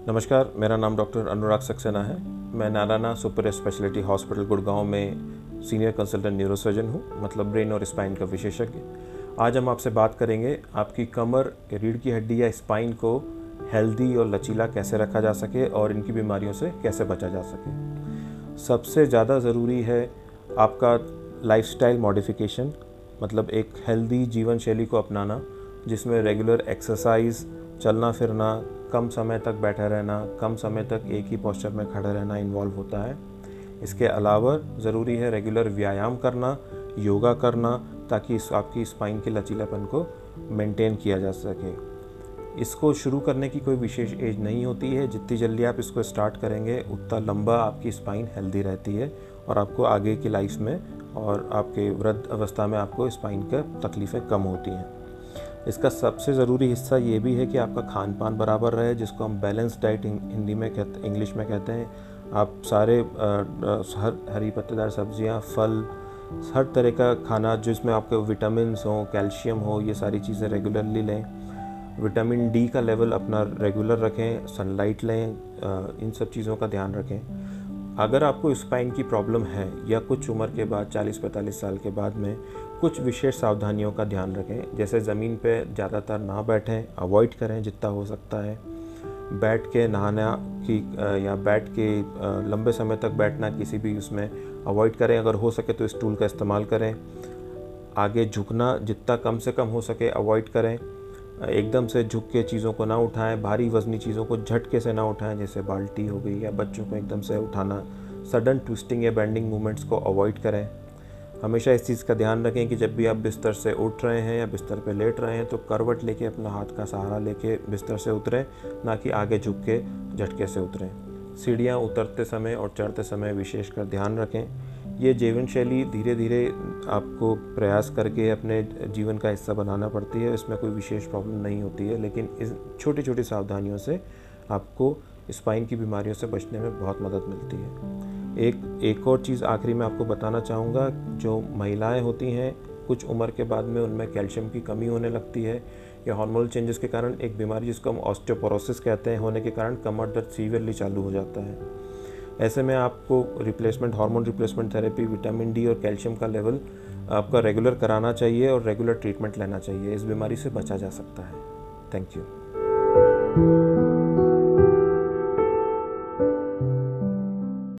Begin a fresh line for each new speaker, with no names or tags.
नमस्कार, मेरा नाम डॉक्टर अनुराग सक्सेना है। मैं Narayana super speciality hospital Gurgaon में सीनियर कंसल्टेंट न्यूरोसर्जन हूँ, मतलब ब्रेन और स्पाइन का विशेषज्ञ। आज हम आपसे बात करेंगे आपकी कमर, रीढ़ की हड्डी या स्पाइन को हेल्दी और लचीला कैसे रखा जा सके और इनकी बीमारियों से कैसे बचा जा सके। सबसे ज़्यादा ज़रूरी है आपका लाइफस्टाइल मॉडिफिकेशन, मतलब एक हेल्दी जीवन शैली को अपनाना जिसमें रेगुलर एक्सरसाइज, चलना फिरना, कम समय तक बैठा रहना, कम समय तक एक ही पोस्चर में खड़ा रहना इन्वॉल्व होता है। इसके अलावा ज़रूरी है रेगुलर व्यायाम करना, योगा करना, ताकि आपकी स्पाइन के लचीलापन को मेंटेन किया जा सके। इसको शुरू करने की कोई विशेष एज नहीं होती है। जितनी जल्दी आप इसको स्टार्ट करेंगे उतना लंबा आपकी स्पाइन हेल्दी रहती है और आपको आगे की लाइफ में और आपके वृद्ध अवस्था में आपको स्पाइन का तकलीफ़ें कम होती हैं। इसका सबसे ज़रूरी हिस्सा ये भी है कि आपका खान पान बराबर रहे, जिसको हम बैलेंस डाइट इंग्लिश में कहते हैं। आप सारे हरी पत्तेदार सब्जियां, फल, हर तरह का खाना जिसमें आपके विटामिन्स हों, कैल्शियम हो, ये सारी चीज़ें रेगुलरली लें। विटामिन डी का लेवल अपना रेगुलर रखें, सनलाइट लें, इन सब चीज़ों का ध्यान रखें। अगर आपको स्पाइन की प्रॉब्लम है या कुछ उम्र के बाद 40-45 साल के बाद में कुछ विशेष सावधानियों का ध्यान रखें, जैसे ज़मीन पे ज़्यादातर ना बैठें, अवॉइड करें जितना हो सकता है। बैठ के नहाना की या बैठ के लंबे समय तक बैठना किसी भी उसमें अवॉइड करें। अगर हो सके तो स्टूल का इस्तेमाल करें। आगे झुकना जितना कम से कम हो सके अवॉइड करें। एकदम से झुक के चीज़ों को ना उठाएं, भारी वजनी चीज़ों को झटके से ना उठाएं, जैसे बाल्टी हो गई, या बच्चों को एकदम से उठाना। सडन ट्विस्टिंग या बेंडिंग मूवमेंट्स को अवॉइड करें। हमेशा इस चीज़ का ध्यान रखें कि जब भी आप बिस्तर से उठ रहे हैं या बिस्तर पे लेट रहे हैं तो करवट लेके अपना हाथ का सहारा लेके बिस्तर से उतरें, ना कि आगे झुक के झटके से उतरें। सीढ़ियाँ उतरते समय और चढ़ते समय विशेषकर ध्यान रखें। ये जीवन शैली धीरे धीरे आपको प्रयास करके अपने जीवन का हिस्सा बनाना पड़ती है। इसमें कोई विशेष प्रॉब्लम नहीं होती है, लेकिन इस छोटी छोटी सावधानियों से आपको स्पाइन की बीमारियों से बचने में बहुत मदद मिलती है। एक और चीज़ आखिरी में आपको बताना चाहूँगा, जो महिलाएं होती हैं कुछ उम्र के बाद में उनमें कैल्शियम की कमी होने लगती है, या हार्मोनल चेंजेस के कारण एक बीमारी जिसको हम ऑस्टियोपोरोसिस कहते हैं होने के कारण कमर दर्द सीवियरली चालू हो जाता है। ऐसे में आपको hormone replacement therapy, vitamin D और कैल्शियम का लेवल आपका रेगुलर कराना चाहिए और रेगुलर ट्रीटमेंट लेना चाहिए। इस बीमारी से बचा जा सकता है। Thank you.